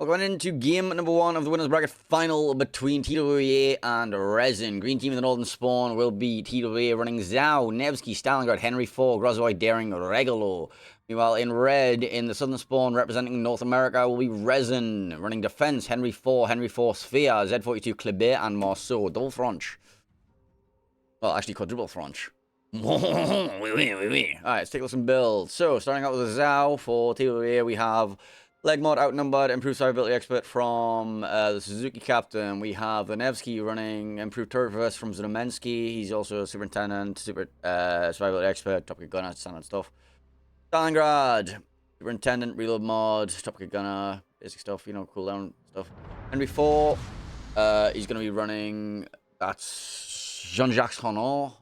We're going into game number 1 of the winners bracket final between TWA and RESIN. Green team in the northern spawn will be TWA running Zhao, Nevsky, Stalingrad, Henry 4, Grozovoi, Daring, Regalo. Meanwhile, in red, in the southern spawn, representing North America, will be RESIN. Running defense, Henry 4, Sphere, Z42, Kleber, and Marceau. Double French. Well, actually, quadruple French. Alright, let's take a listen build. So, starting out with Zhao for TWA, we have leg mod outnumbered, improved survivability expert from the Suzuki captain. We have the Nevsky running improved turret reverse from Znamensky. He's also a superintendent, survivability expert, top gunner, standard stuff. Stalingrad, superintendent, reload mod, top gunner, basic stuff, you know, cooldown stuff. Henry 4, he's going to be running, that's Jean-Jacques Honor,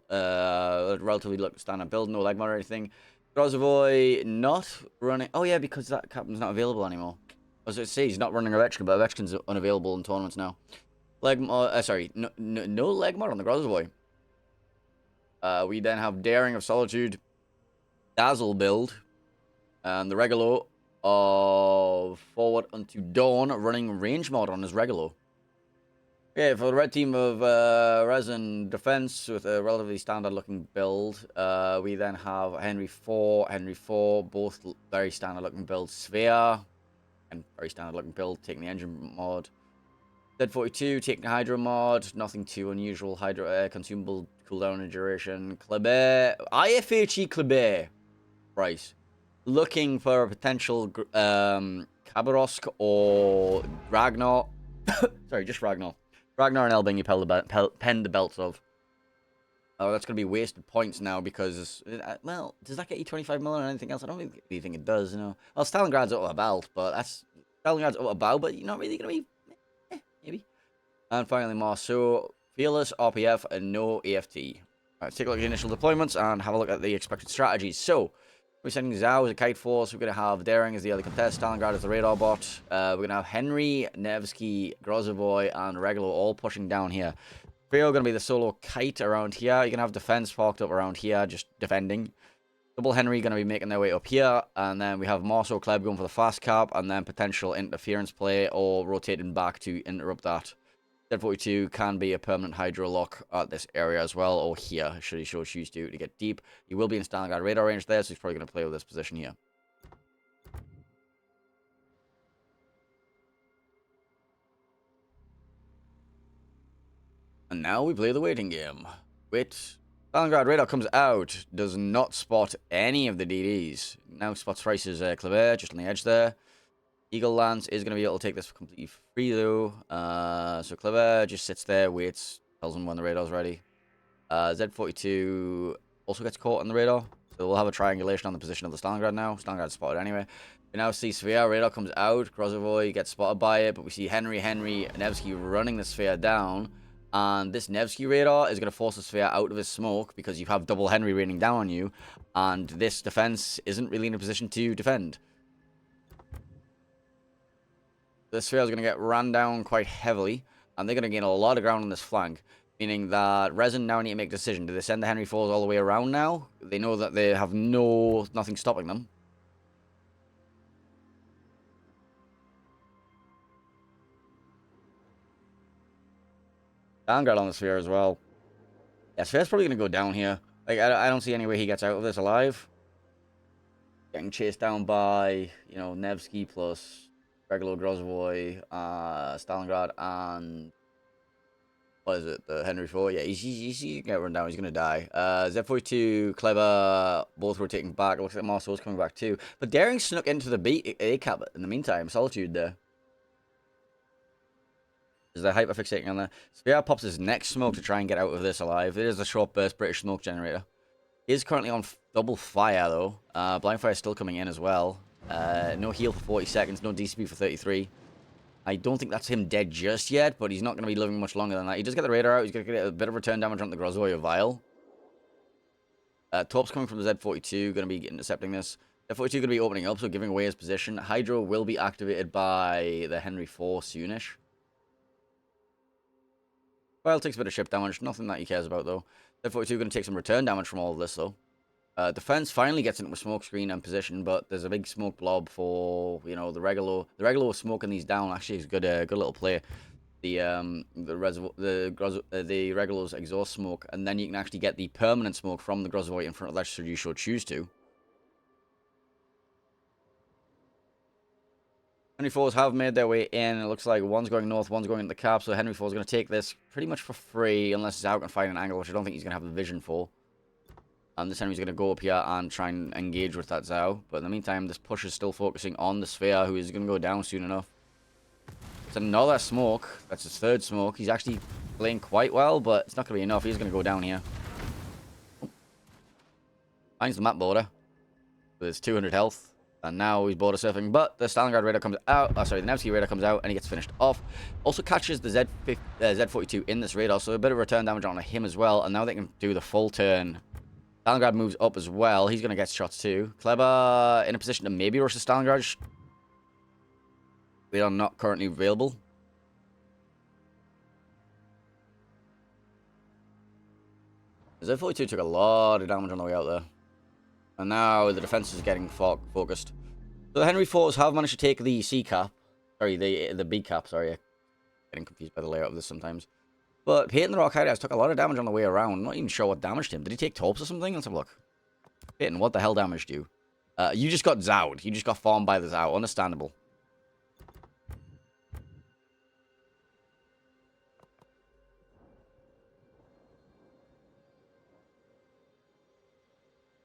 relatively standard build, no leg mod or anything. Grozovoi not running. Oh yeah, because that captain's not available anymore. As I say, he's not running Ovechkin, but Ovechkin's unavailable in tournaments now. Leg mod, no leg mod on the Grozovoi. We then have Daring of Solitude, Dazzle build, and the Regalo of Forward Unto Dawn running range mod on his Regalo. Okay, for the red team of RESIN defense with a relatively standard looking build, we then have Henry 4, both very standard looking builds. Sphere, and very standard looking build, taking the engine mod. Z42, taking Hydro mod, nothing too unusual. Hydro consumable cooldown and duration. Kleber, IFHE Kleber price. Looking for a potential Khabarovsk or Ragnar. Sorry, just Ragnar. Ragnar and Elbing you pen the belts of. Oh, that's going to be wasted points now because, well, does that get you 25 million or anything else? I don't really think it does, you know. Well, Stalingrad's out of a belt, but Stalingrad's out of a bow, but you're not really going to be, maybe. And finally, Marceau, Fearless, RPF, and no AFT. All right, let's take a look at the initial deployments and have a look at the expected strategies. So, we're sending Zhao as a kite force. We're going to have Daring as the other contest. Stalingrad as the radar bot. We're going to have Henry, Nevsky, Grozovoi, and Regalo all pushing down here. Trio going to be the solo kite around here. You're going to have defense parked up around here, just defending. Double Henry going to be making their way up here. And then we have Marceau Kleb going for the fast cap. And then potential interference play or rotating back to interrupt that. Z42 can be a permanent hydro lock at this area as well, or here, should he so choose to get deep. He will be in Stalingrad radar range there, so he's probably going to play with this position here. And now we play the waiting game. Wait. Stalingrad radar comes out, does not spot any of the DDs. Now spots Rice's Kleber, just on the edge there. Eagle Lance is going to be able to take this completely free, though. So Kleber just sits there, waits, tells him when the radar's ready. Z42 also gets caught on the radar. So we'll have a triangulation on the position of the Stalingrad now. Stalingrad's spotted anyway. We now see Sphere, radar comes out. Grozovoi gets spotted by it, but we see Henry, Nevsky running the Sphere down. And this Nevsky radar is going to force the Sphere out of his smoke because you have double Henry raining down on you. And this defense isn't really in a position to defend. The Sphere is going to get ran down quite heavily, and they're going to gain a lot of ground on this flank, meaning that RESIN now need to make a decision. Do they send the Henry 4s all the way around now? They know that they have nothing stopping them. Stalingrad on the Sphere as well. Yeah, Sphere's probably going to go down here. Like, I don't see any way he gets out of this alive. Getting chased down by, you know, Nevsky plus Regalo, Grozovoi, Stalingrad, and what is it? The Henry 4. Yeah, he's gonna get run down. He's gonna die. Z42, Clever, both rotating back. It looks like Marceau's coming back too. But Daring snuck into the A cap in the meantime. Solitude there. Is there hyper fixating on there? Sphere pops his next smoke to try and get out of this alive. It is a short burst British smoke generator. He is currently on double fire though. Blind fire is still coming in as well. No heal for 40 seconds, no DCP for 33. I don't think that's him dead just yet, but he's not going to be living much longer than that. He does get the radar out. He's going to get a bit of return damage on the Grozovoi Vial. Torp's coming from the Z42, going to be intercepting this. Z42 going to be opening up, so giving away his position. Hydro will be activated by the Henry 4 soonish. Vial takes a bit of ship damage, nothing that he cares about though. Z42 going to take some return damage from all of this though. Defense finally gets into a smoke screen and position, but there's a big smoke blob for, you know, the Regulo. The Regulo smoking these down actually is good, good little play. The Regulo's exhaust smoke, and then you can actually get the permanent smoke from the Grozavoy in front of that should you so choose to. Henry Fours have made their way in. It looks like one's going north, one's going into the cap, so Henry Fours going to take this pretty much for free, unless Zhao can find an angle, which I don't think he's going to have the vision for. This Henry's going to go up here and try and engage with that Zhao. But in the meantime, this push is still focusing on the Sphere, who is going to go down soon enough. It's another smoke. That's his third smoke. He's actually playing quite well, but it's not going to be enough. He's going to go down here. Finds the map border with his 200 health. And now he's border surfing, but the Stalingrad radar comes out. Oh, sorry, the Nevsky radar comes out, and he gets finished off. Also catches the Z42 in this radar, so a bit of return damage on him as well. And now they can do the full turn. Stalingrad moves up as well. He's going to get shots too. Kleber in a position to maybe rush the Stalingrad. Radar not currently available. The Z42 took a lot of damage on the way out there. And now the defense is getting focused. So the Henry Fours have managed to take the C cap. Sorry, the B cap, sorry. Getting confused by the layout of this sometimes. But Peyton the Rock Hideouts took a lot of damage on the way around. I'm not even sure what damaged him. Did he take torps or something? Let's have a look. Peyton, what the hell damaged you? You just got Zowed. You just got farmed by the Zow. Understandable.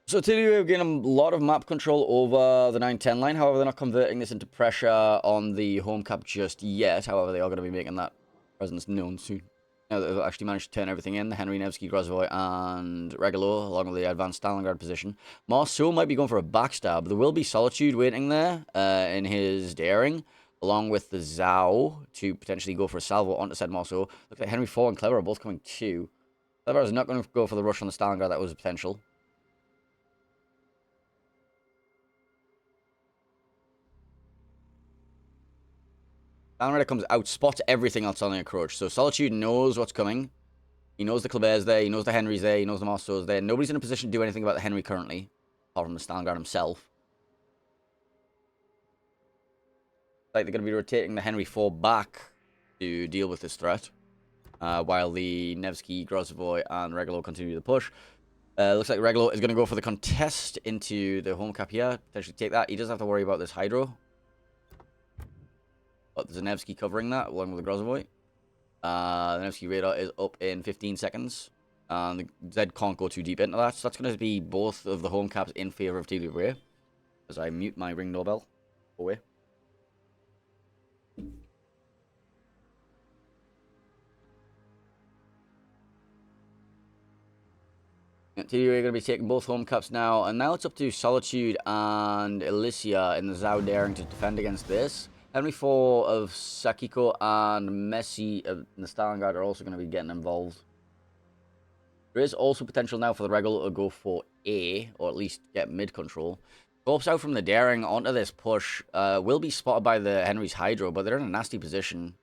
So TWA have gained a lot of map control over the 9-10 line. However, they're not converting this into pressure on the home cap just yet. However, they are going to be making that presence known soon. Now that they've actually managed to turn everything in, the Henry, Nevsky, Grozavoy, and Regulo, along with the advanced Stalingrad position. Marceau might be going for a backstab. There will be Solitude waiting there in his daring, along with the Zhao to potentially go for a salvo onto said Marceau. Looks like Henry 4 and Clever are both coming too. Clever is not going to go for the rush on the Stalingrad. That was a potential. Stalingrad comes out, spots everything else on the approach. So Solitude knows what's coming. He knows the Kleber's there. He knows the Henry's there. He knows the Marceau's there. Nobody's in a position to do anything about the Henry currently, apart from the Stalingrad himself. Like they're going to be rotating the Henry 4 back to deal with this threat, while the Nevsky, Grozavoy, and Regulo continue the push. Looks like Regulo is going to go for the contest into the home cap here. Potentially take that. He doesn't have to worry about this Hydro. But there's a Nevsky covering that, along with the Grozavoy. The Nevsky radar is up in 15 seconds. And the Z can't go too deep into that. So that's going to be both of the home caps in favor of TWA. As I mute my ring doorbell. Away. TWA are going to be taking both home caps now. And now it's up to Solitude and Elysia in the Zhao daring to defend against this. Henry 4 of Sakiko and Messi of the Stalingrad are also going to be getting involved. There is also potential now for the Regular to go for A, or at least get mid control. Corpse out from the daring onto this push. Will be spotted by the Henry's Hydro, but they're in a nasty position.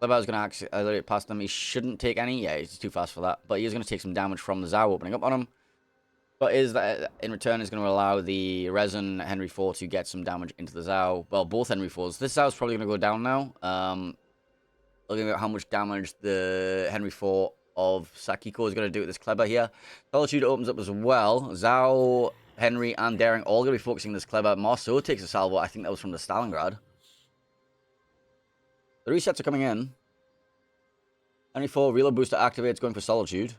Kleber's going to accelerate past them. He shouldn't take any. Yeah, he's too fast for that. But he is going to take some damage from the Zhao opening up on him. But is that in return is going to allow the Resin Henry 4 to get some damage into the Zhao. Well, both Henry 4s. This Zhao's probably going to go down now. Looking at how much damage the Henry 4 of Sakiko is going to do with this Kleber here. Solitude opens up as well. Zhao, Henry, and Daring all going to be focusing this Kleber. Marceau takes a salvo. I think that was from the Stalingrad. The resets are coming in. Henry 4 reload booster activates, going for Solitude.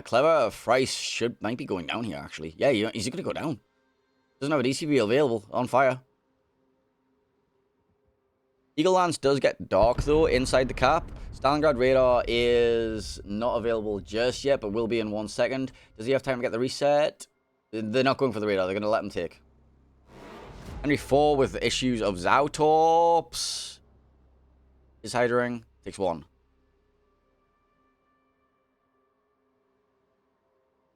Clever Frice might be going down here, actually. Yeah, he's going to go down. Doesn't have a DCB available. On fire. Eagle Lance does get dark, though, inside the cap. Stalingrad radar is not available just yet, but will be in 1 second. Does he have time to get the reset? They're not going for the radar. They're going to let him take. Henry 4 with issues of Zautorps. Is hydering. Takes 1.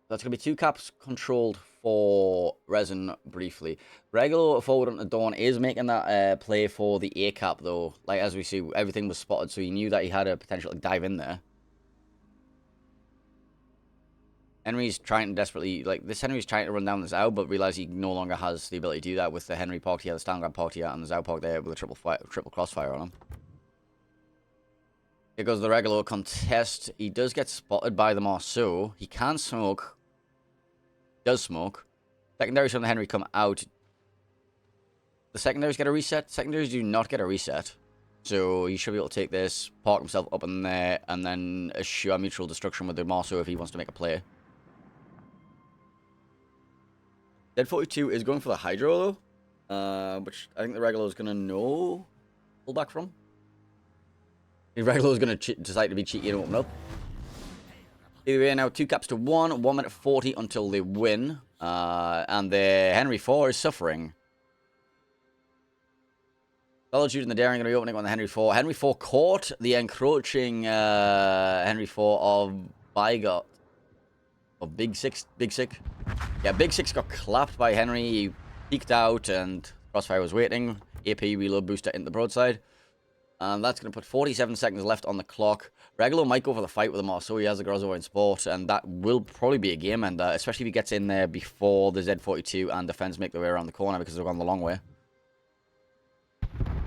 That's going to be 2 caps controlled for Resin briefly. Regular forward on the Dawn is making that play for the A cap, though. Like, as we see, everything was spotted, so he knew that he had a potential to dive in there. Henry's trying to desperately, like, this Henry's trying to run down the Zhao, but realize he no longer has the ability to do that with the Henry Park here, the Stalingrad Park here, and the Zhao Park there with a triple crossfire on him. Here goes the regular contest. He does get spotted by the Marceau. He can smoke. Does smoke. Secondaries from the Henry come out. The secondaries get a reset. Secondaries do not get a reset. So he should be able to take this, park himself up in there, and then assure mutual destruction with the Marceau if he wants to make a play. Dead 42 is going for the Hydro, though, which I think the regular is going to know pull back from. The regular is going to decide to be cheeky and open up. Either way, now 2 caps to 1, 1 minute 40 until they win. And the Henry 4 is suffering. Solitude and the Daring are going to be opening on the Henry 4. Henry 4 caught the encroaching Henry 4 of Bigot. Of Big Six. Yeah, Big Six got clapped by Henry. He peeked out and Crossfire was waiting. AP reload booster into the broadside. And that's going to put 47 seconds left on the clock. Regulo might go for the fight with the Marceau. He has the Grozzo in sport, and that will probably be a game ender, especially if he gets in there before the Z42 and defense make their way around the corner because they've gone the long way.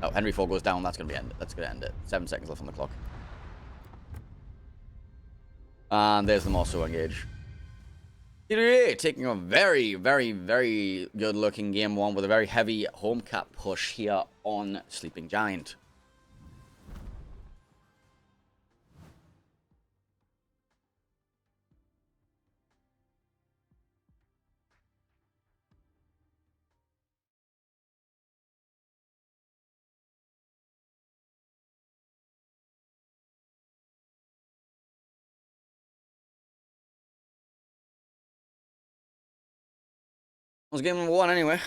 Oh, Henry 4 goes down. That's going to be end. That's going to end it. 7 seconds left on the clock. And there's the Marceau engage. TWA taking a very, very, very good-looking game 1 with a very heavy home cap push here on Sleeping Giant. Was game number 1 anyway.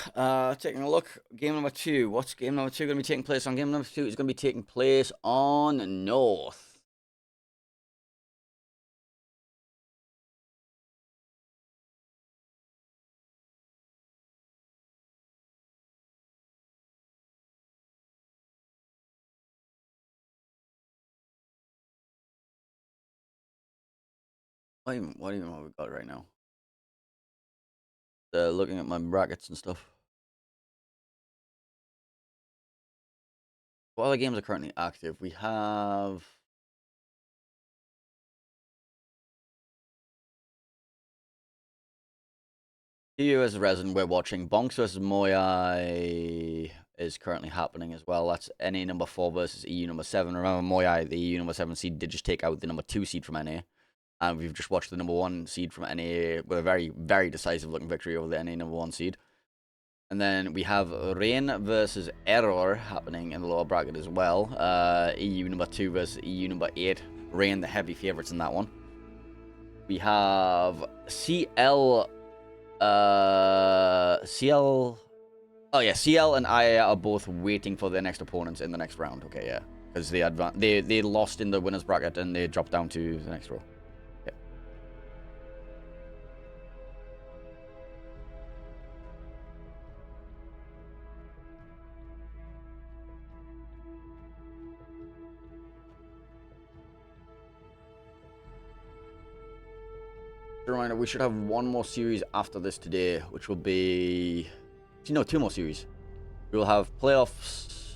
Taking a look. Game number 2. What's game number 2 going to be taking place on? Game number 2 is going to be taking place on North. What even have we got right now? Looking at my brackets and stuff. What other games are currently active? We have... TU as Resin, we're watching. Bonks versus Moyai is currently happening as well. That's NA number 4 versus EU number 7. Remember, Moyai, the EU number 7 seed, did just take out the number 2 seed from NA. And we've just watched the number 1 seed from NA with a very, very decisive looking victory over the NA number 1 seed. And then we have Rain versus Error happening in the lower bracket as well. EU number 2 versus EU number 8. Rain, the heavy favourites in that one. We have CL... CL... Oh yeah, CL and IA are both waiting for their next opponents in the next round. Okay, yeah. Because they lost in the winners bracket and they dropped down to the next row. Reminder, we should have 1 more series after this today, which will be... No, 2 more series. We will have playoffs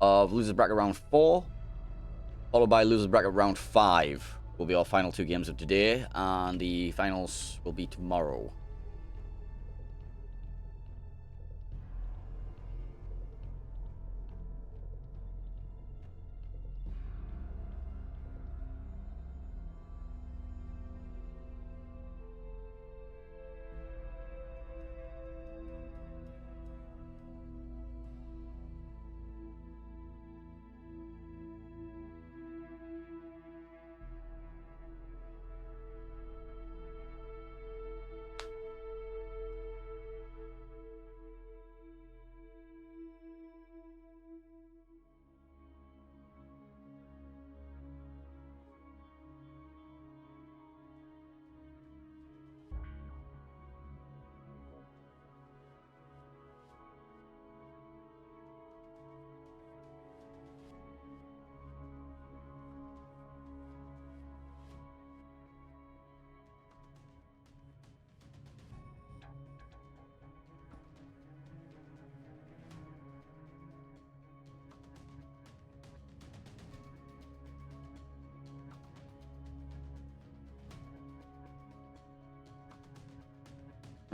of losers bracket round 4, followed by losers bracket round 5. Will be our final 2 games of today, and the finals will be tomorrow.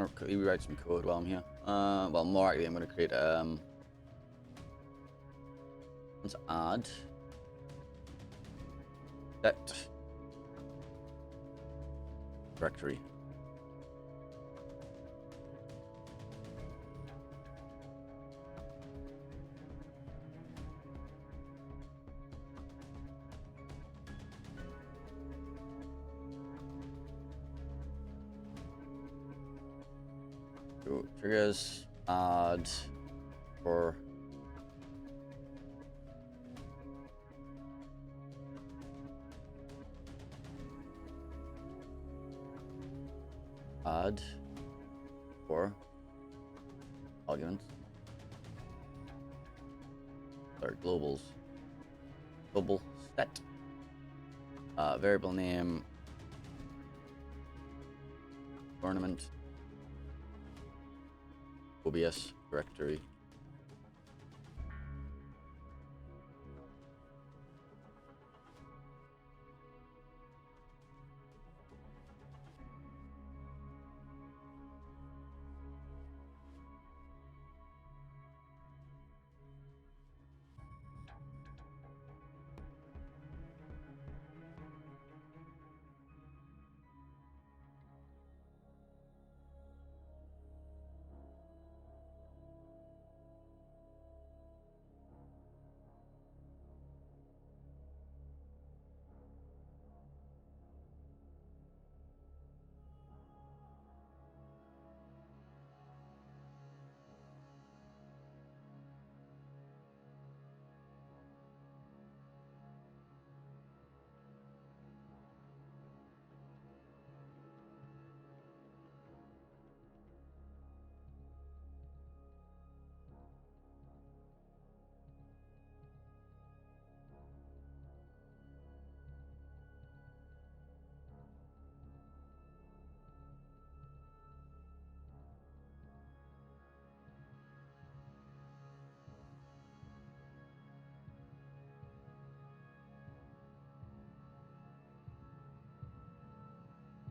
I'll rewrite some code while I'm here. Well, more likely I'm going to create let's add set directory. So triggers add for add for arguments. Sorry, globals. Global set. Variable name. Tournament. OBS directory.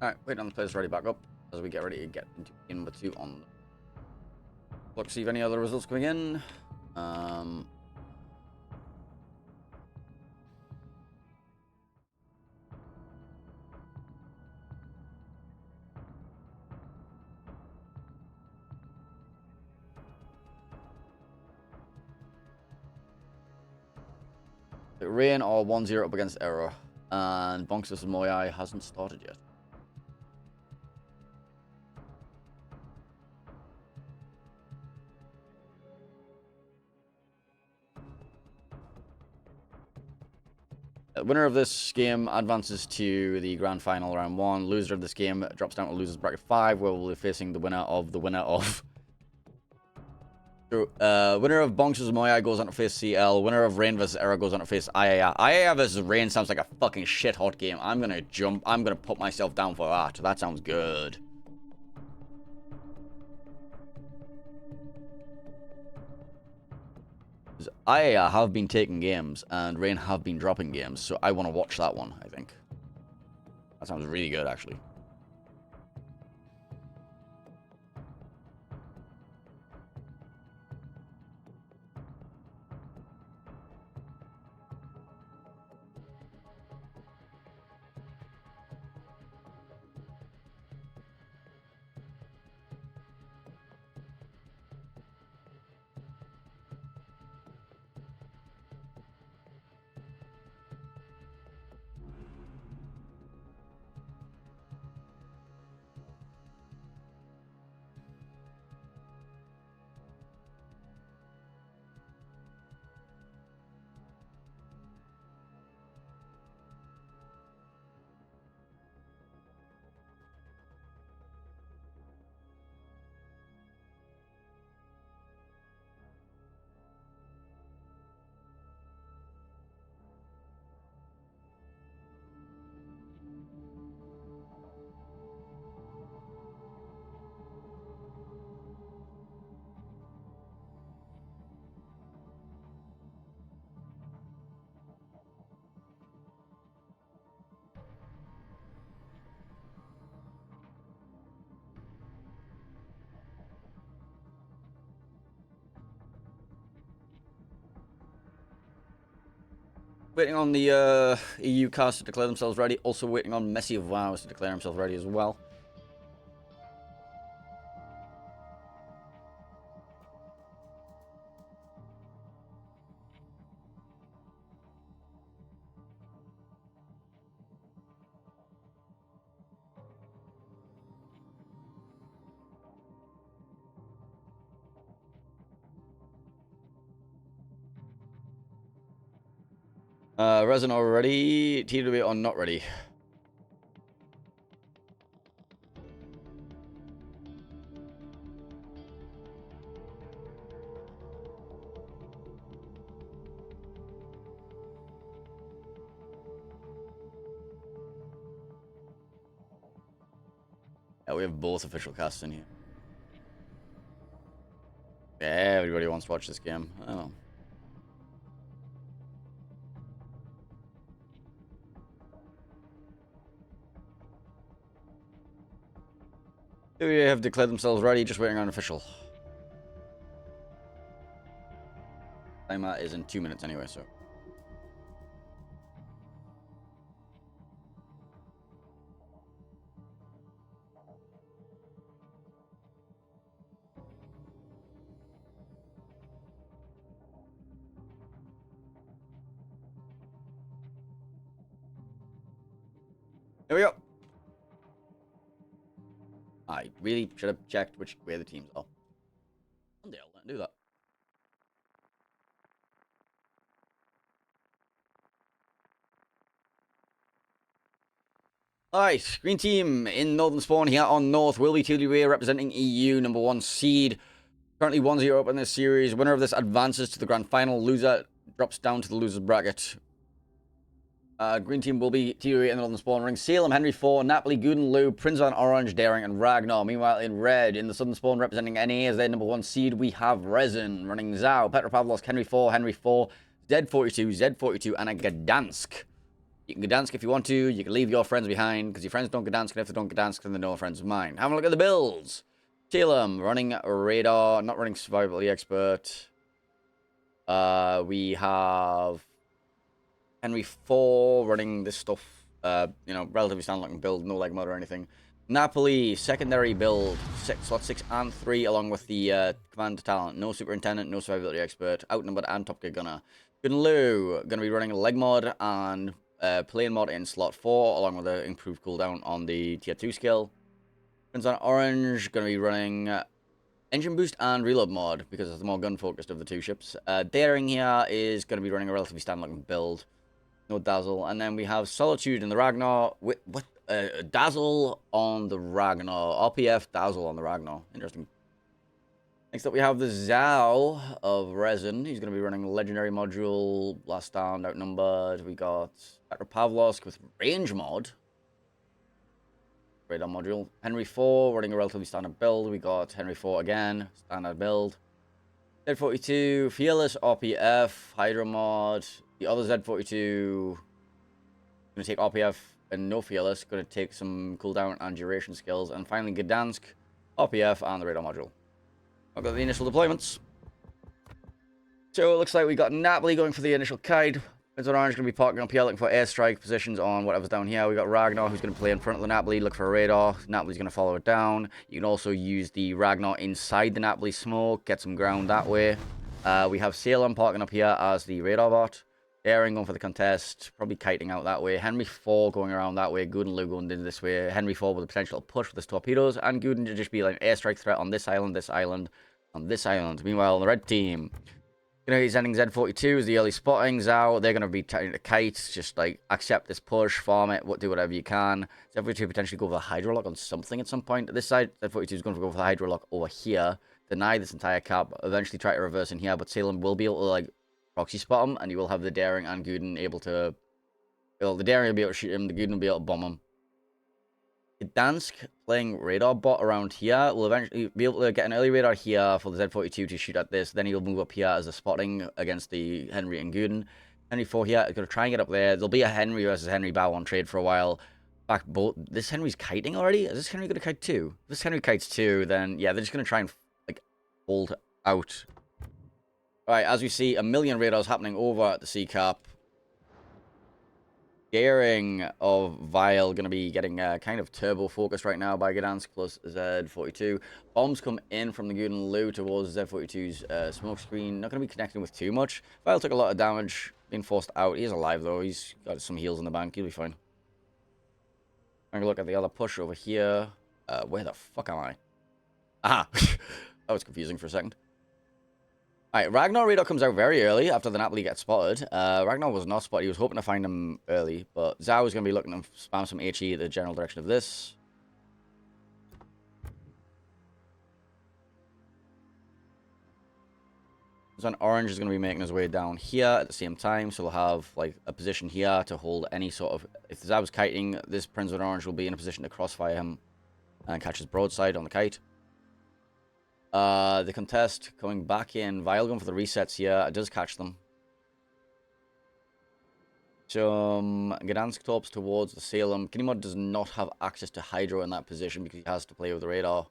Alright, wait on the players ready back up as we get ready to get into game number 2 on. Look, see if any other results coming in. Rain or 1-0 up against Error, and Bonks vs Moyai hasn't started yet. Winner of this game advances to the grand final round 1. Loser of this game drops down to losers bracket 5, where we'll be facing the winner of winner of Bonks vs Moyai goes on to face CL. Winner of Rain vs Error goes on to face IAR. IAR vs Rain sounds like a fucking shit hot game. I'm gonna put myself down for that. That sounds good. IAR have been taking games, and Rain have been dropping games, so I want to watch that one, I think. That sounds really good, actually. Waiting on the EU cast to declare themselves ready. Also waiting on Messi of Vows to declare himself ready as well. Resin already. TWA are not ready. Yeah, we have both official casts in here. Yeah, everybody wants to watch this game. Oh. We have declared themselves ready, just waiting on official. Timer is in 2 minutes anyway, so. Here we go. I really should have checked which way the teams are. One day I'll let do that. Alright, green team in Northern Spawn here on North will be TWA representing EU #1 seed. Currently 1-0 up in this series. Winner of this advances to the grand final. Loser drops down to the loser's bracket. Green team will be TWA in the Northern Spawn ring. Salem, Henry 4, Napoli, Gooden, Lou, Prince on Orange, Daring, and Ragnar. Meanwhile, in red, in the Southern Spawn representing NA as their #1 seed, we have Resin running Zhao, Petropavlovsk, Henry 4, Z42, Z42, and a Gdansk. You can Gdansk if you want to. You can leave your friends behind, because your friends don't Gdansk, and if they don't Gdansk, then they're no friends of mine. Have a look at the builds. Salem running Radar, not running Survivability Expert. We have Henry 4 running this stuff, relatively standard-looking build, no leg mod or anything. Napoli, secondary build, slot 6 and 3, along with the command talent. No superintendent, no survivability expert, outnumbered and top gear gunner. Gunlu, going to be running leg mod and plane mod in slot 4, along with the improved cooldown on the tier 2 skill. Prince on Orange, going to be running engine boost and reload mod, because it's the more gun-focused of the two ships. Daring here is going to be running a relatively standard-looking build. No Dazzle. And then we have Solitude in the Ragnar. Dazzle on the Ragnar. RPF Dazzle on the Ragnar. Interesting. Next up we have the Zhao of Resin. He's going to be running Legendary Module. Last stand, outnumbered. We got Petropavlovsk with Range Mod. Radar Module. Henry 4 running a relatively standard build. We got Henry 4 again. Standard build. Z42. Fearless RPF. Hydro Mod. The other Z42 going to take RPF and no Fearless, going to take some cooldown and duration skills. And finally Gdansk, RPF, and the radar module. I've got the initial deployments. So it looks like we got Napoli going for the initial kite. Prince on Orange going to be parking up here looking for airstrike positions on whatever's down here. We got Ragnar who's going to play in front of the Napoli, look for a radar. Napoli's going to follow it down. You can also use the Ragnar inside the Napoli smoke, get some ground that way. We have Salem parking up here as the radar bot. Daring going for the contest, probably kiting out that way. Henry 4 going around that way. Gooden Lou going in this way. Henry 4 with the potential to push with his torpedoes. And Gooden to just be like an airstrike threat on this island, on this island. Meanwhile, the red team, he's sending Z42 as the early spotting. Zhao, they're going to be trying to kite. Just like accept this push, farm it, do whatever you can. Z42 potentially go for the hydrolock on something at some point. This side, Z42 is going to go for the hydrolock over here. Deny this entire cap. Eventually try to reverse in here. But Salem will be able to like proxy spot him, and you will have the Daring and Gooden able to... Well, the Daring will be able to shoot him, the Gooden will be able to bomb him. Gdansk playing radar bot around here will eventually be able to get an early radar here for the Z42 to shoot at this. Then he'll move up here as a spotting against the Henry and Gooden. Henry 4 here is going to try and get up there. There'll be a Henry versus Henry bow on trade for a while. In fact, this Henry's kiting already? Is this Henry going to kite too? If this Henry kites too, then yeah, they're just going to try and like hold out. Alright, as we see, a million radars happening over at the sea cap. Daring of Vile going to be getting kind of turbo focused right now by Gdansk plus Z42. Bombs come in from the Guden Lu towards Z42's smoke screen. Not going to be connecting with too much. Vile took a lot of damage, being forced out. He's alive though. He's got some heals in the bank. He'll be fine. I'm going to look at the other push over here. Where the fuck am I? Aha! That was confusing for a second. Alright, Ragnar radar comes out very early after the Napoli gets spotted. Ragnar was not spotted. He was hoping to find him early, but Zhao is going to be looking to spam some HE at the general direction of this. So Orange is going to be making his way down here at the same time, so we'll have like a position here to hold any sort of... If Zhao is kiting, this Prince of Orange will be in a position to crossfire him and catch his broadside on the kite. The contest coming back in. Vile going for the resets here. It does catch them. Some Gdansk torps towards the Salem. Kinimod does not have access to Hydro in that position because he has to play with the radar.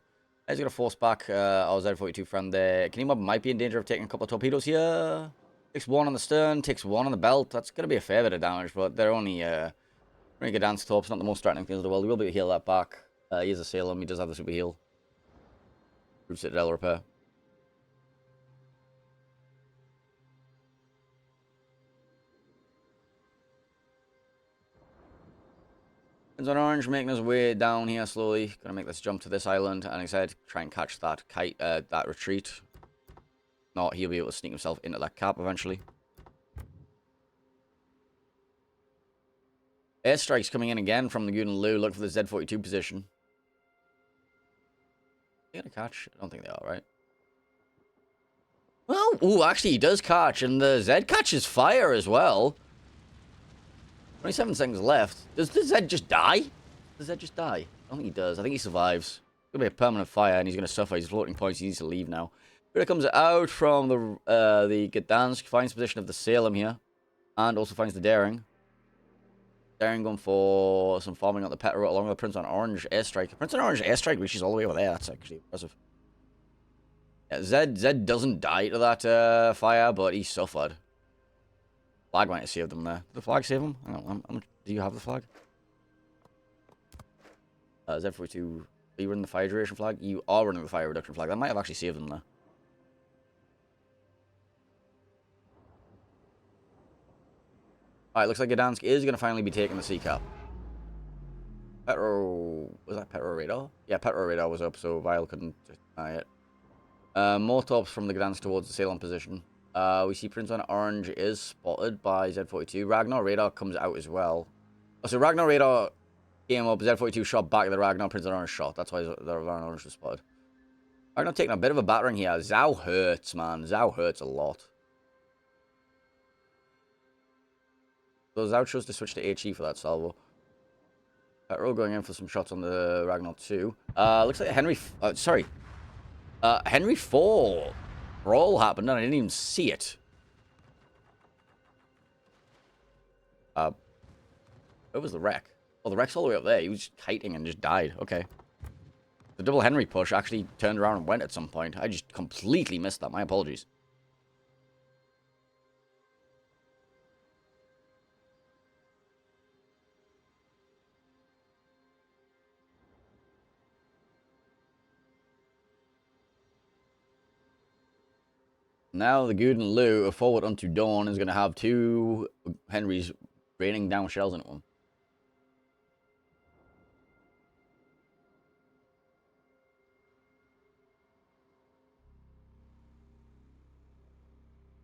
He's going to force back our Z42 friend there. Kinimod might be in danger of taking a couple of torpedoes here. Takes one on the stern, takes one on the belt. That's going to be a fair bit of damage, but they're only Gdansk torps, not the most threatening things in the world. He will be able to heal that back. He is a Salem. He does have the super heal. Group Citadel repair. Prince on Orange making his way down here slowly. Gonna make this jump to this island, and excited to try and catch that kite, that retreat. Not, he'll be able to sneak himself into that cap eventually. Airstrikes coming in again from the Guden Lu. Look for the Z42 position. Are they gonna catch? I don't think they are, right? Well, ooh, actually he does catch, and the Z catches fire as well. 27 seconds left. Does the Z just die? Does the Z just die? I don't think he does. I think he survives. It's gonna be a permanent fire, and he's gonna suffer. He's floating points. He needs to leave now. But it comes out from the Gdansk, finds position of the Salem here, and also finds the Daring. Daring going for some farming on the Petrol along with the Prince on Orange airstrike. Prince on Orange airstrike reaches all the way over there. That's actually impressive. Yeah, Zed doesn't die to that fire, but he suffered. Flag might have saved him there. Did the flag save him? Hang on, do you have the flag? Z42, are you running the fire duration flag? You are running the fire reduction flag. That might have actually saved him there. Alright, looks like Gdansk is going to finally be taking the sea cap. Was that Petro radar? Yeah, Petro radar was up, so Vile couldn't deny it. More tops from the Gdansk towards the Salem position. We see Prince on Orange is spotted by Z42. Ragnar radar comes out as well. Oh, so Ragnar radar came up, Z42 shot back, the Ragnar Prince on Orange shot. That's why the Ragnar Orange was spotted. Ragnar taking a bit of a battering here. Zhao hurts, man. Zhao hurts a lot. So Zhao chose to switch to HE for that salvo. Petro going in for some shots on the Ragnar 2. Looks like Henry 4 brawl happened and I didn't even see it. Where was the wreck? Oh, the wreck's all the way up there. He was just kiting and just died. Okay. The double Henry push actually turned around and went at some point. I just completely missed that. My apologies. Now the Guden Lu, a forward onto Dawn, is going to have two Henrys raining down shells into him.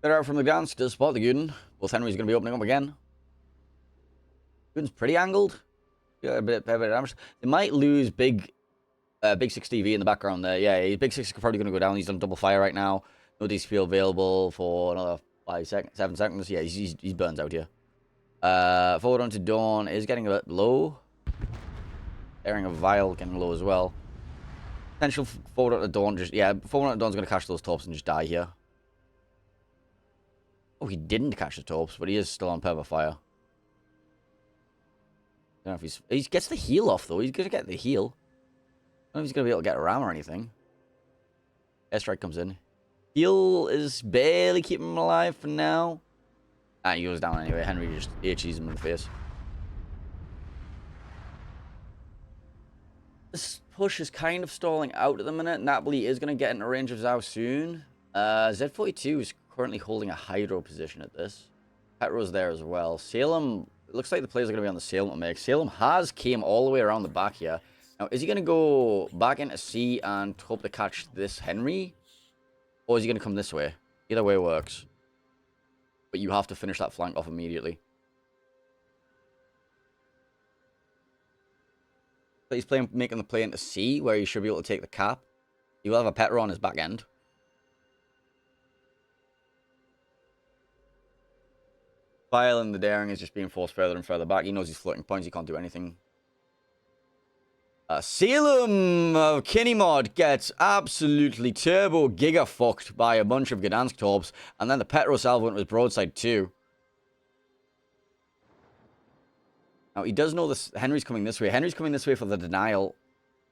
They're out from the Gdansk to spot the Guden. Both Henrys going to be opening up again. Guden's pretty angled. Yeah, a bit of damage. They might lose Big 6 TV in the background there. Yeah, Big 6 is probably going to go down. He's on double fire right now. No DCP available for another 7 seconds. Yeah, he's burns out here. Forward onto Dawn is getting a bit low. Airing of Vile getting low as well. Potential forward onto Dawn. Forward onto Dawn's going to catch those torps and just die here. Oh, he didn't catch the torps, but he is still on purple fire. I don't know if he gets the heal off though. He's going to get the heal. I don't know if he's going to be able to get a ram or anything. Airstrike comes in. Heal is barely keeping him alive for now. He goes down anyway. Henry just HEs him in the face. This push is kind of stalling out at the minute. Napoli is going to get into range of Zhao soon. Z42 is currently holding a hydro position at this. Petro's there as well. Salem, it looks like the players are going to be on the Salem to make. Salem has came all the way around the back here. Now, is he going to go back into C and hope to catch this Henry? Or is he going to come this way? Either way works. But you have to finish that flank off immediately. So he's making the play into C, where he should be able to take the cap. He will have a Petro on his back end. File and the daring is just being forced further and further back. He knows he's floating points. He can't do anything. Salem of Kinnymod gets absolutely turbo giga fucked by a bunch of Gdansk torps. And then the Petro salvo went with broadside too. Now, he does know this. Henry's coming this way. Henry's coming this way for the denial.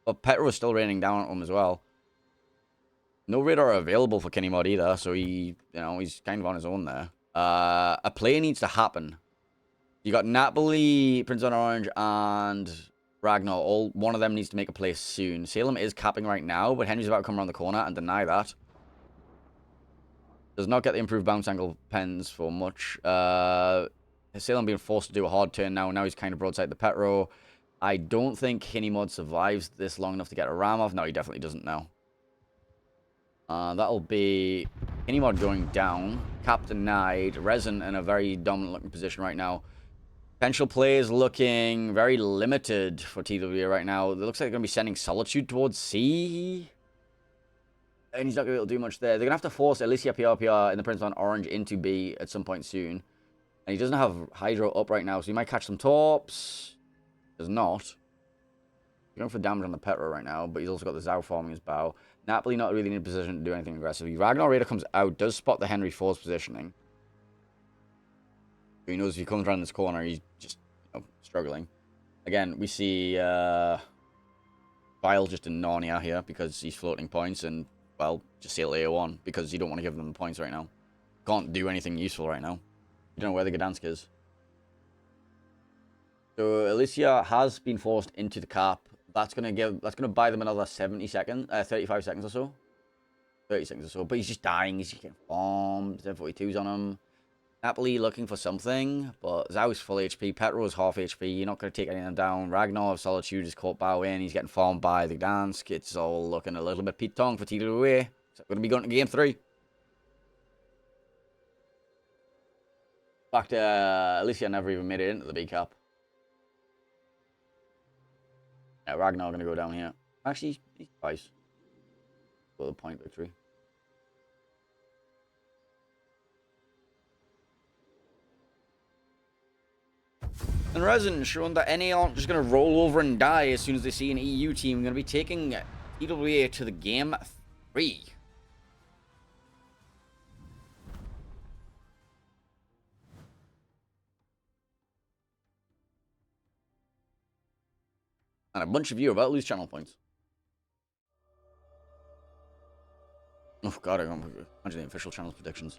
But Petro is still raining down on him as well. No radar available for Kinnymod either. So he's kind of on his own there. A play needs to happen. You got Napoli, Prince on Orange, and Ragnar. One of them needs to make a play soon. Salem is capping right now, but Henry's about to come around the corner and deny that. Does not get the improved bounce angle pens for much. Salem being forced to do a hard turn now. Now he's kind of broadside the Petro. I don't think Kinnymod survives this long enough to get a ram off. No, he definitely doesn't now. That'll be Kinnymod going down. Cap denied. Resin in a very dominant looking position right now. Potential plays looking very limited for TWA right now. It looks like they're going to be sending Solitude towards C. And he's not going to be able to do much there. They're going to have to force Alicia PRPR and the Prince on Orange into B at some point soon. And he doesn't have Hydro up right now, so he might catch some torps. Does not. He's going for damage on the Petro right now, but he's also got the Zhao forming his bow. Napoli not really in a position to do anything aggressively. Ragnar Raider comes out, does spot the Henry Ford's positioning. He knows if he comes around this corner, he's just struggling. Again, we see Vile just in Narnia here because he's floating points and, well, just sail AO1 because you don't want to give them the points right now. Can't do anything useful right now. You don't know where the Gdansk is. So Alicia has been forced into the cap. That's gonna buy them another 35 seconds or so. 30 seconds or so. But he's just dying. He's just getting bombed. Z42's on him. Napoli looking for something, but Zhao's full HP. Petro is half HP. You're not going to take anything down. Ragnar of Solitude is caught bow in. He's getting farmed by the Gdansk. It's all looking a little bit Pete Tong for TWA. So going to be going to game 3. In fact, Alicia never even made it into the B cap. Yeah, Ragnar going to go down here. Actually, he's twice. For the point victory. And Resin showing that NA aren't just going to roll over and die as soon as they see an EU team. Going to be taking TWA to the game 3. And a bunch of you are about to lose channel points. Oh god, I can't imagine the official channel's predictions.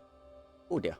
Oh dear.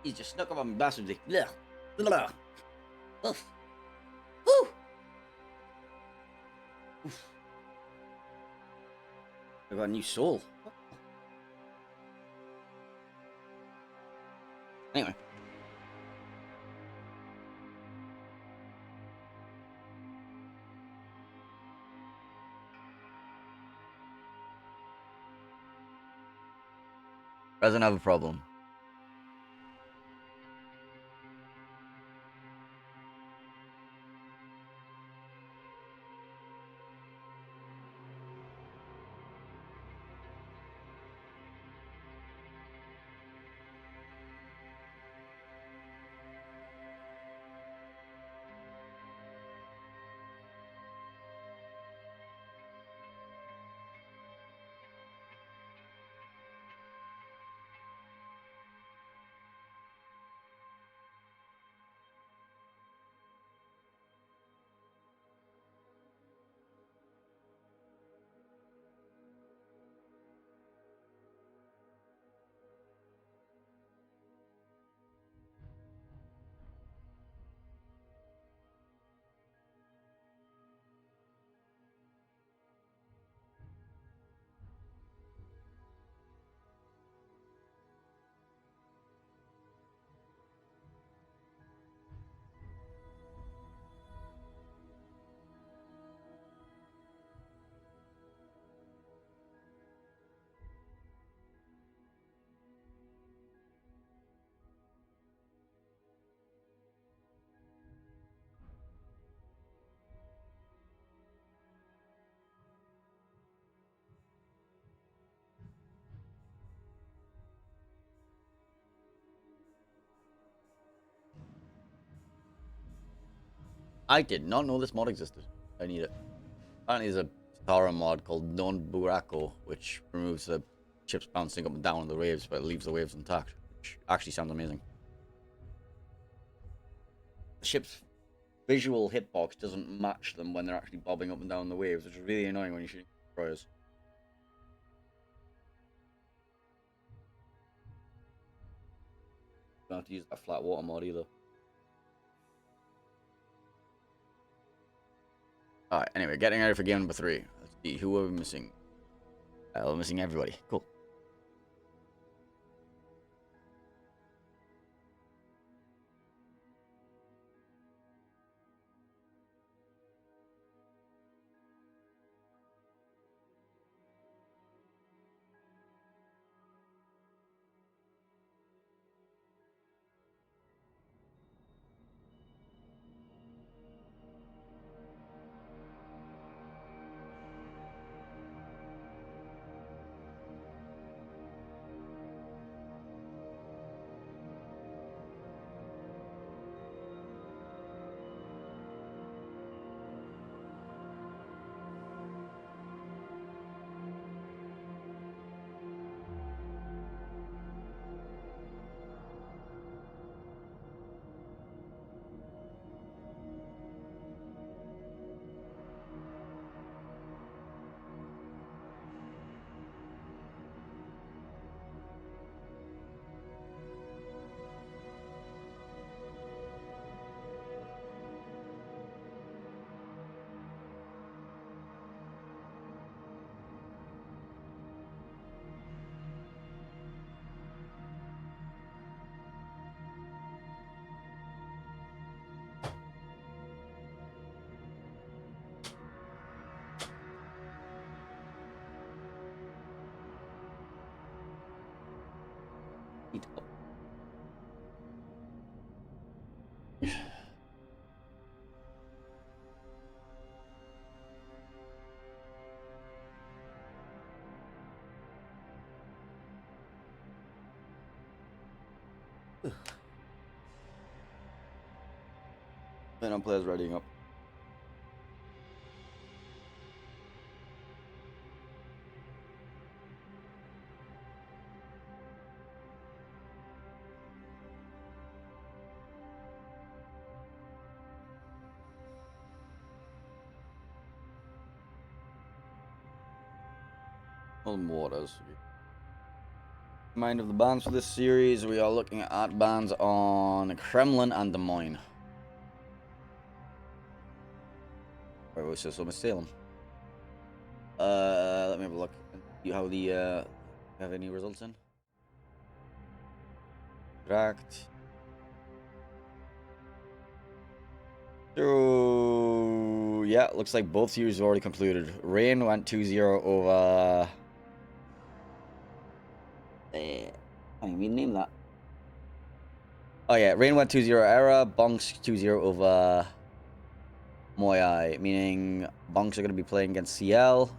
He's just snuck up on me, bastard. Blah, blah. Oof. Woo. Oof. I got a new soul. Anyway. Doesn't have a problem. I did not know this mod existed. I need it. Apparently there's a Tara mod called Non Buraco, which removes the chips bouncing up and down on the waves, but leaves the waves intact, which actually sounds amazing. The ship's visual hitbox doesn't match them when they're actually bobbing up and down the waves, which is really annoying when you're shooting destroyers. Don't have to use that flat water mod either. Alright, anyway, getting ready for game number 3. Let's see, who are we missing? We're missing everybody. Cool. Then on players readying up. All waters. Mind of the bands for this series, we are looking at bands on Kremlin and Des Moines. Where was this? Salem. Let me have a look. You how the have any results in? Correct. So yeah, looks like both series already concluded. Rain went 2-0 over. I can't even name that. Oh yeah, Rain went 2-0 Era, Bonks 2-0 over Moyai, meaning Bonks are going to be playing against CL,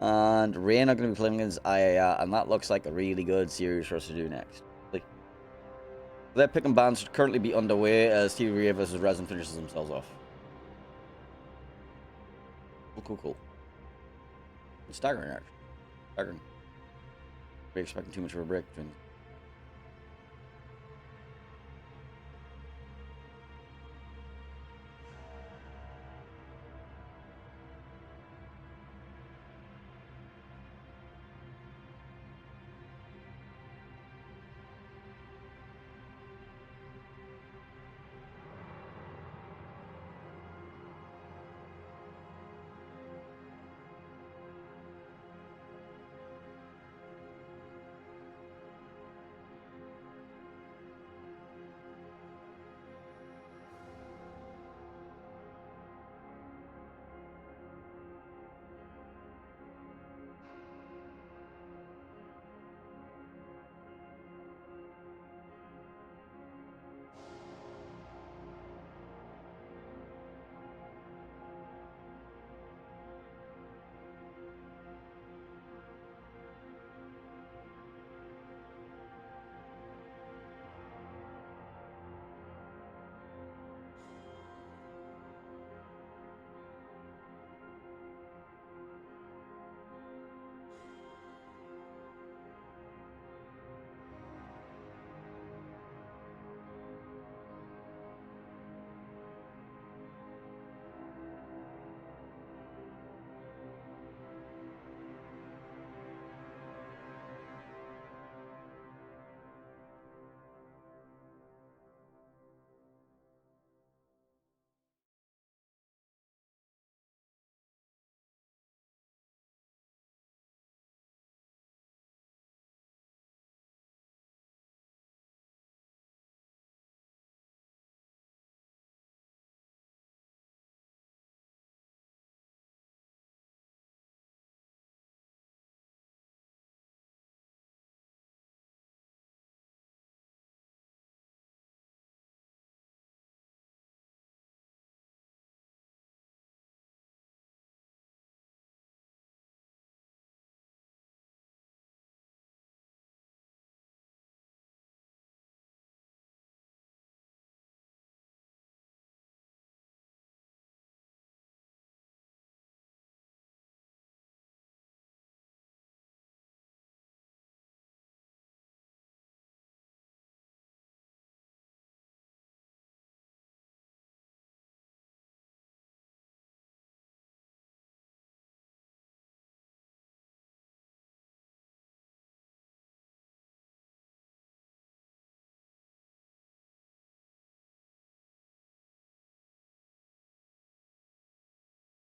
and Rain are going to be playing against IAR, and that looks like a really good series for us to do next. Their pick and ban should currently be underway as TWA versus RESIN finishes themselves off. Cool. It's staggering, actually. Staggering. We're expecting too much of a break between.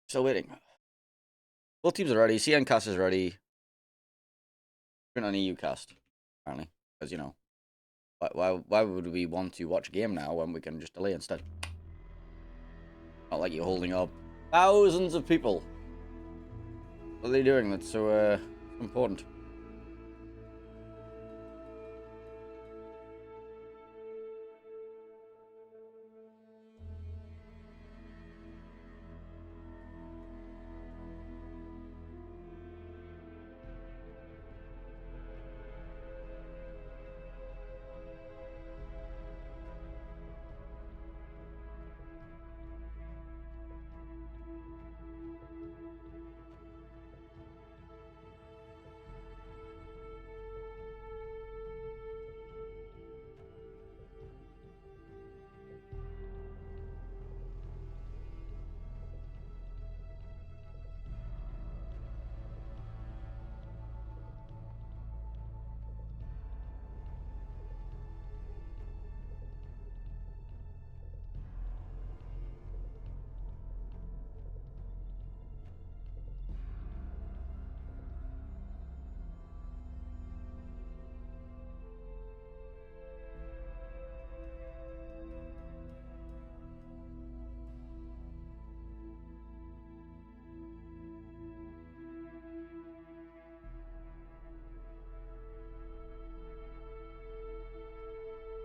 Still waiting. Both teams are ready. CN cast is ready. We're on EU cast, apparently, because you know, why would we want to watch a game now when we can just delay instead? Not like you're holding up thousands of people. What are they doing that's so important?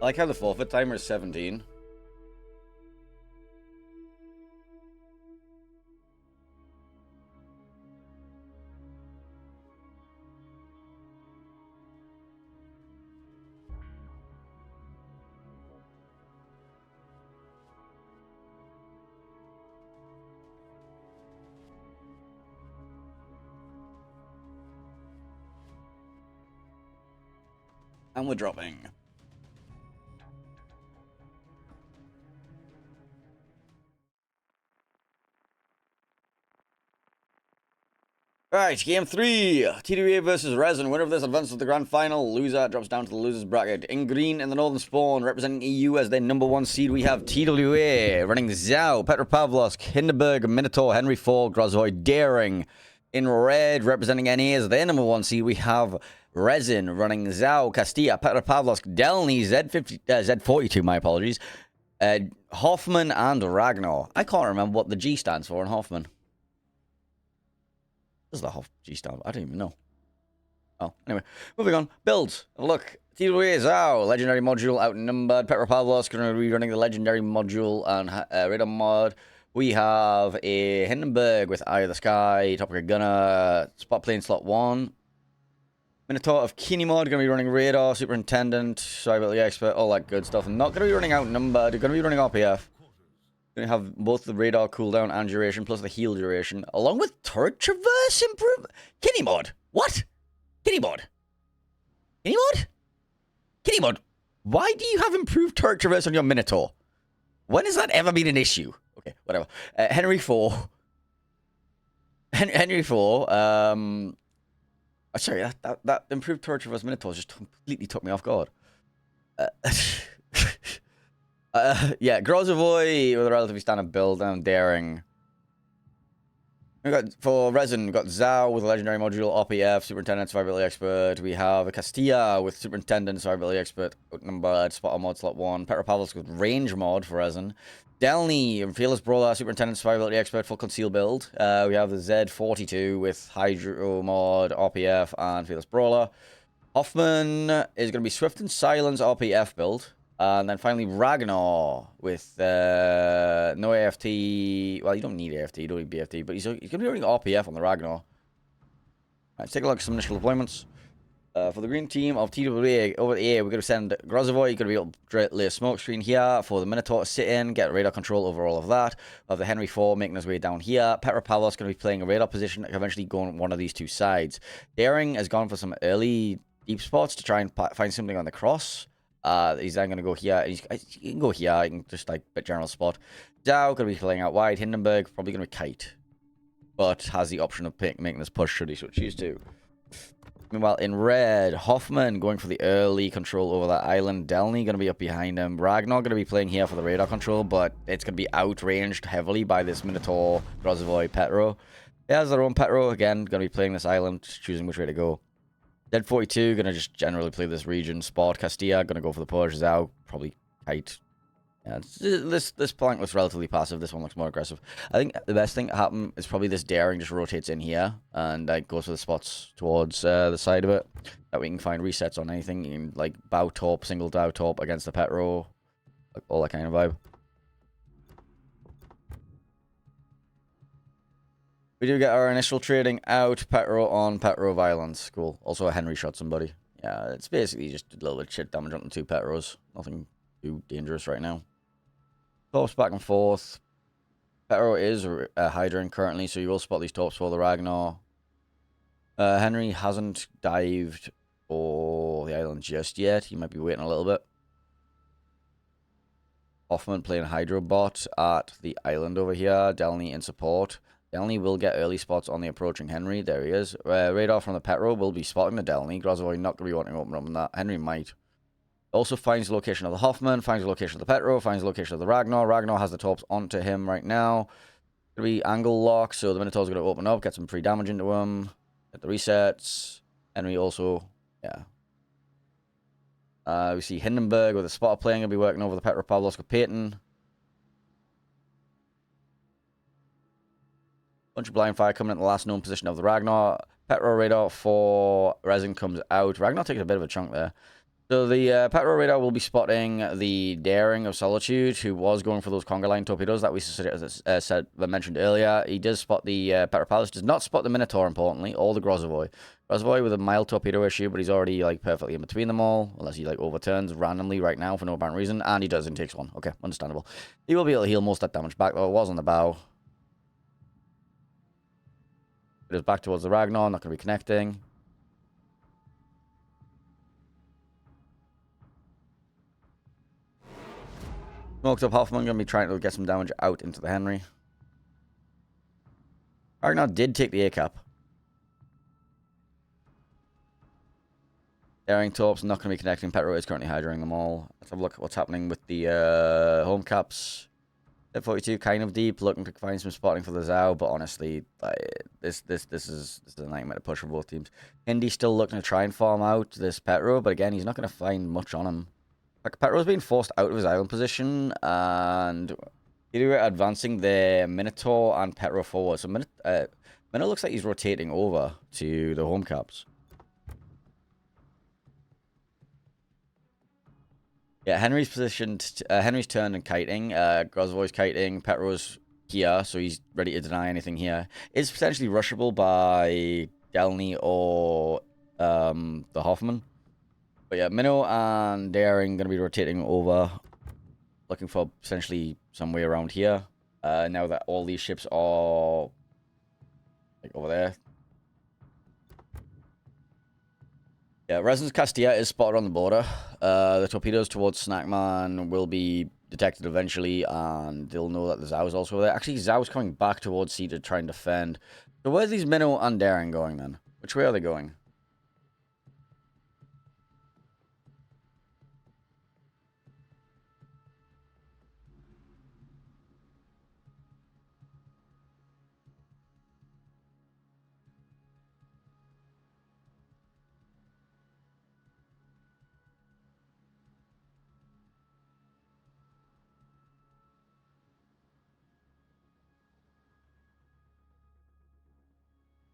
I like how the forfeit timer is 17. And we're dropping. Alright, game 3. TWA versus RESIN. Winner of this advances to the grand final. Loser drops down to the loser's bracket. In green in the Northern Spawn, representing EU as their #1 seed, we have TWA running Zhao, Petropavlovsk, Hindenburg, Minotaur, Henry IV, Grozvoy, Daring. In red, representing NA as their #1 seed, we have RESIN running Zhao, Castilla, Petropavlovsk, Delny, Z42, my apologies, Hoffman, and Ragnar. I can't remember what the G stands for in Hoffman. What does the Hoff G stand for? I don't even know. Oh, anyway, moving on. Builds. Look, TWA Zhao, legendary module outnumbered. Petropavlovsk going to be running the legendary module and radar mod. We have a Hindenburg with Eye of the Sky, Topic Gunner, Spot Plane Slot 1. Minotaur of Kinimod, going to be running Radar, Superintendent, Survivability Expert, all that good stuff. Not going to be running Outnumbered, going to be running RPF. Going to have both the Radar cooldown and duration, plus the heal duration, along with Turret Traverse improvement. Kinimod! What? Kinimod? Kinimod? Kinimod, why do you have improved Turret Traverse on your Minotaur? When has that ever been an issue? Okay, whatever. Henry IV. Henry IV, sorry, that improved Turret Traverse Minotaur just completely took me off guard. Yeah, Grozvoy with a relatively standard build and Daring. We got for RESIN, we've got Zhao with a legendary module, RPF, Superintendent, Survivability Expert. We have a Castilla with Superintendent, Survivability Expert, outnumbered, Spotter mod, slot 1. Petropavlovsk with range mod for RESIN. Delny, Fearless Brawler, Superintendent, Survivability Expert, full conceal build. We have the Z42 with Hydro mod, RPF, and Fearless Brawler. Hoffman is going to be Swift and Silence RPF build. And then finally Ragnar with no AFT. Well, you don't need AFT, you don't need BFT, but he's going to be running RPF on the Ragnar. All right, let's take a look at some initial deployments. For the green team of TWA, over here, we're going to send Grozvoy. You're going to be able to lay a smoke screen here for the Minotaur to sit in, get radar control over all of that. We have the Henry IV making his way down here. Petropavlovsk is going to be playing a radar position, eventually going on one of these two sides. Daring has gone for some early deep spots to try and find something on the cross. He's then going to go here. He can go here. He can just like a general spot. Zhao going to be playing out wide. Hindenburg probably going to kite, but has the option of making this push should he so choose to. Meanwhile, in red, Hoffman going for the early control over that island. Delny going to be up behind him. Ragnar going to be playing here for the radar control, but it's going to be outranged heavily by this Minotaur, Grozvoy, Petro. He has their own Petro. Again, going to be playing this island, choosing which way to go. Z42 going to just generally play this region. Spot Castilla going to go for the push. Zhao probably kite. Yeah, this plank looks relatively passive. This one looks more aggressive. I think the best thing to happen is probably this Daring just rotates in here and goes for the spots towards the side of it. That we can find resets on anything. You can like bow top, single bow top against the Petro, like all that kind of vibe. We do get our initial trading out. Petro on Petro violence. Cool. Also a Henry shot somebody. Yeah, it's basically just a little bit of shit damage on the two Petros. Nothing too dangerous right now. Torps back and forth. Petro is hydring currently, so you will spot these torps for the Ragnar. Henry hasn't dived for the island just yet. He might be waiting a little bit. Hoffman playing Hydrobot at the island over here. Delny in support. Delny will get early spots on the approaching Henry. There he is. Radar from the Petro will be spotting the Delny. Grozvoy not going to be wanting to open up on that. Henry might. Also finds the location of the Hoffman, finds the location of the Petro, finds the location of the Ragnar. Ragnar has the torps onto him right now. Going to be angle lock, so the Minotaur's going to open up, get some free damage into him. Get the resets. Henry also, yeah. We see Hindenburg with a spotter playing. Going to be working over the Petropavlovsk with Peyton. Bunch of blind fire coming in the last known position of the Ragnar. Petro radar for RESIN comes out. Ragnar takes a bit of a chunk there. So the Petro radar will be spotting the Daring of Solitude, who was going for those conga line torpedoes that we mentioned earlier. He does spot the Petro Palace, does not spot the Minotaur, importantly, or the Grozavoy. Grozavoy with a mild torpedo issue, but he's already like perfectly in between them all, unless he like overturns randomly right now for no apparent reason, and he does and takes one. Okay, understandable. He will be able to heal most of that damage back, though. It was on the bow. It is back towards the Ragnar, not going to be connecting. Smoked up Hoffman, going to be trying to get some damage out into the Henry. Ragnar did take the A-cap. Daring Torps, not going to be connecting. Petro is currently hydroing them all. Let's have a look at what's happening with the home caps. Z42 kind of deep, looking to find some spotting for the Zhao, but honestly, this is a nightmare to push for both teams. Indy's still looking to try and farm out this Petro, but again, he's not going to find much on him. Like, Petro's being forced out of his island position, and either advancing their Minotaur and Petro forward. So Minotaur looks like he's rotating over to the home caps. Yeah, Henry's positioned. Henry's turned and kiting. Grozavoy's kiting. Petro's here, so he's ready to deny anything here. Is potentially rushable by Delny or the Hoffman. But yeah, Minnow and Daring going to be rotating over, looking for potentially somewhere around here. Now that all these ships are like over there. Yeah, Resin's Castilla is spotted on the border. The torpedoes towards Snackman will be detected eventually, and they'll know that the Zhao is also there. Actually, Zhao's coming back towards sea to try and defend. So where's these Minnow and Daring going then? Which way are they going?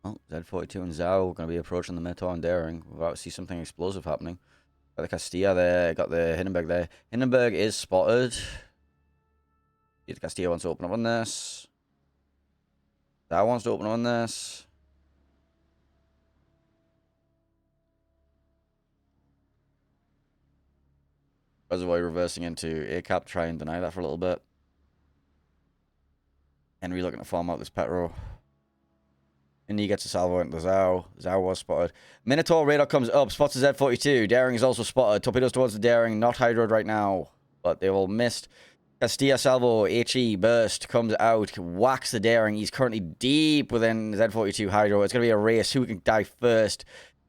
Oh, Z42 and Zhao are going to be approaching the Minotaur and Daring. We're about to see something explosive happening. Got the Castilla there, got the Hindenburg there. Hindenburg is spotted. The Castilla wants to open up on this. Zhao wants to open up on this. Reservoir reversing into A-cap, try and deny that for a little bit. Henry looking to farm out this Petro. Indy gets a salvo into the Zhao. Zhao was spotted. Minotaur radar comes up, spots the Z42. Daring is also spotted. Torpedoes towards the Daring, not hydroed right now, but they all missed. Castilla salvo, HE burst, comes out, whacks the Daring. He's currently deep within Z42 hydro. It's going to be a race. Who can die first?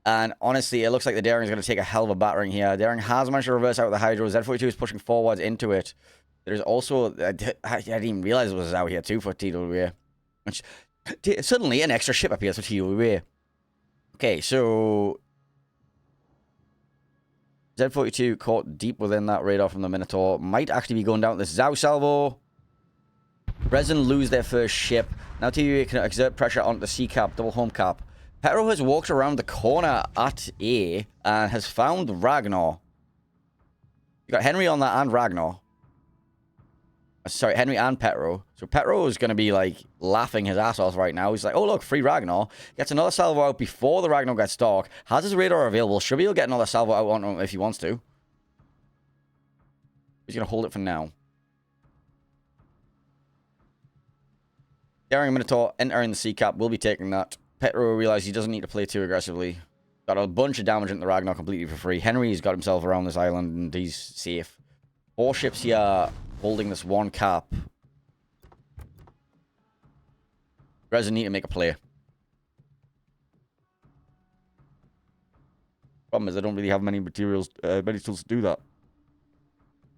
And honestly, it looks like the Daring is going to take a hell of a battering here. Daring has managed to reverse out the hydro. Z42 is pushing forwards into it. There's also, I didn't even realize it was out here too for TWA. Which, suddenly an extra ship appears for TWA. Okay, so Z42 caught deep within that radar from the Minotaur. Might actually be going down this Zhao salvo. Resin lose their first ship. Now TWA can exert pressure onto the C cap, double home cap. Petro has walked around the corner at A and has found Ragnar. You got Henry on that and Ragnar. Sorry, Henry and Petro. So Petro is going to be like laughing his ass off right now. He's like, oh look, free Ragnar. Gets another salvo out before the Ragnar gets dark. Has his radar available. Should be able to get another salvo out on him if he wants to. He's going to hold it for now. Daring Minotaur entering the C cap will be taking that. Petro realizes he doesn't need to play too aggressively. Got a bunch of damage into the Ragnar completely for free. Henry's got himself around this island and he's safe. 4 ships here holding this one cap. Resin need to make a play. Problem is, I don't really have many materials, many tools to do that.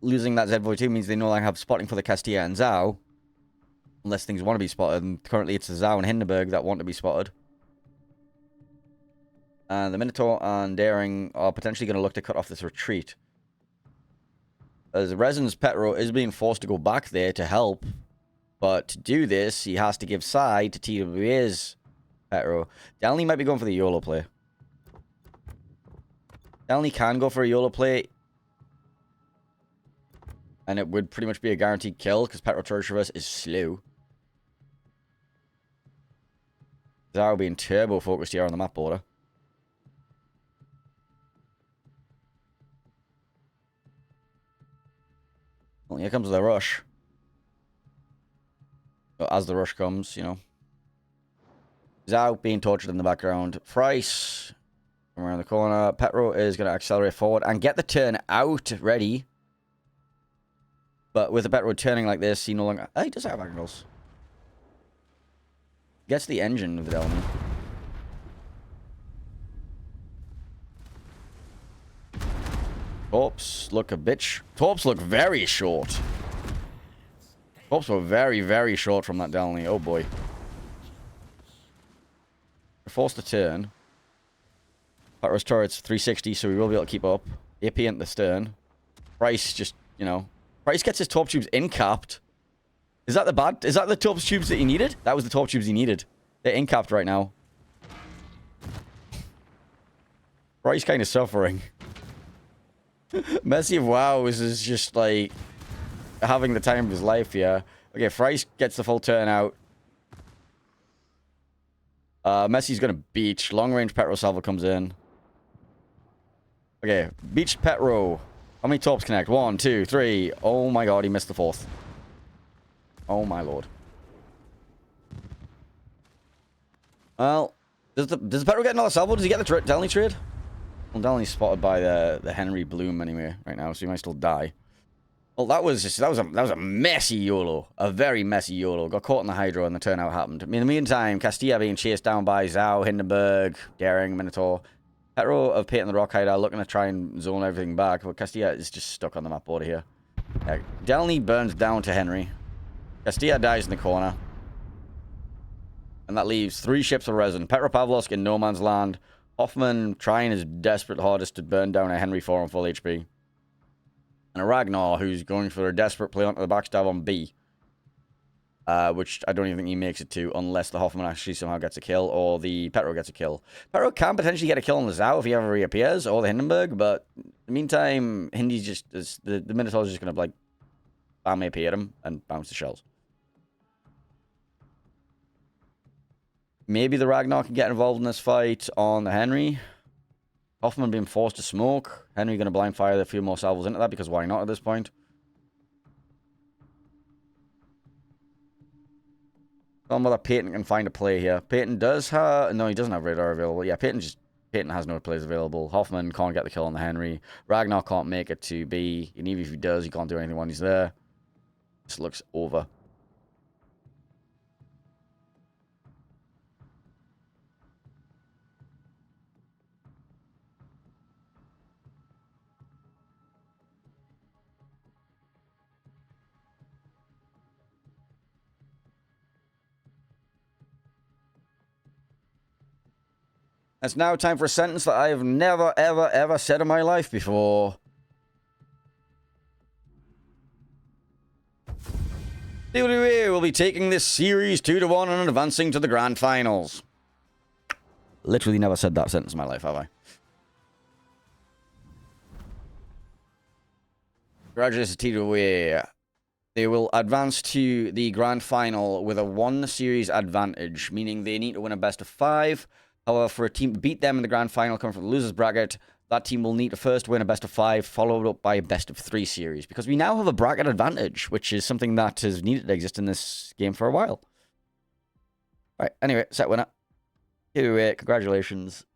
Losing that Z42 means they no longer have spotting for the Castilla and Zhao. Unless things want to be spotted. And currently it's the Zhao and Hindenburg that want to be spotted. And the Minotaur and Daring are potentially going to look to cut off this retreat. As Resin's Petro is being forced to go back there to help. But to do this, he has to give side to TWA's Petro. Dalney might be going for the YOLO play. Delny can go for a YOLO play. And it would pretty much be a guaranteed kill, because Petro Turret Traverse is slow. Zao being turbo focused here on the map border. Well, here comes the rush. But as the rush comes, you know. Zao being tortured in the background. Price around the corner. Petro is going to accelerate forward and get the turn out ready. But with the Petro turning like this, he no longer... Oh, he does have angles. Gets the engine with the element. Torps look a bitch. Torps look very short. Torps were very, very short from that Delny. Oh boy. We're forced to turn. Petro's turret's 360, so we will be able to keep up. AP at the stern. Price just, you know... Price gets his torp tubes in-capped. Is that the torp tubes that he needed? That was the torp tubes he needed. They're in-capped right now. Price kind of suffering. Messi of WoW is just like having the time of his life here. Okay, Price gets the full turn out. Messi's gonna beach. Long range Petro salvo comes in. Okay, beach Petro. How many torps connect? 1, 2, 3. Oh my god, he missed the fourth. Oh my lord. Well, does the Petro get another salvo? Does he get the Delny trade? Well, Delny's spotted by the Henry Bloom anyway right now, so he might still die. Well, that was a messy YOLO. A very messy YOLO. Got caught in the Hydro and the turnout happened. In the meantime, Castilla being chased down by Zhao, Hindenburg, Daring, Minotaur. Petro of Pate and the Rock Hider looking to try and zone everything back, but Castilla is just stuck on the map border here. Delny burns down to Henry. Castilla dies in the corner. And that leaves 3 ships of resin. Petropavlovsk in no man's land. Hoffman trying his desperate hardest to burn down a Henry 4 on full HP. And a Ragnar who's going for a desperate play onto the backstab on B. Which I don't even think he makes it to unless the Hoffman actually somehow gets a kill or the Petro gets a kill. Petro can potentially get a kill on the Zhao if he ever reappears, or the Hindenburg, but in the meantime, Hindy's just... The Minotaur's just going to, like, bam AP at him and bounce the shells. Maybe the Ragnar can get involved in this fight on the Henry. Hoffman being forced to smoke. Henry going to blind fire a few more salvos into that, because why not at this point? I don't know whether Peyton can find a play here. Peyton does have... No, he doesn't have radar available. Yeah, Peyton has no plays available. Hoffman can't get the kill on the Henry. Ragnar can't make it to B. And even if he does, he can't do anything when he's there. This looks over. It's now time for a sentence that I have never, ever, ever said in my life before. TWA will be taking this series 2-1 and advancing to the grand finals. Literally never said that sentence in my life, have I? Congratulations to TWA. They will advance to the grand final with a 1-series advantage, meaning they need to win a best of 5. However, for a team to beat them in the grand final coming from the losers bracket, that team will need to first win a best of 5, followed up by a best of 3 series. Because we now have a bracket advantage, which is something that has needed to exist in this game for a while. Alright, anyway, set winner. TWA, congratulations.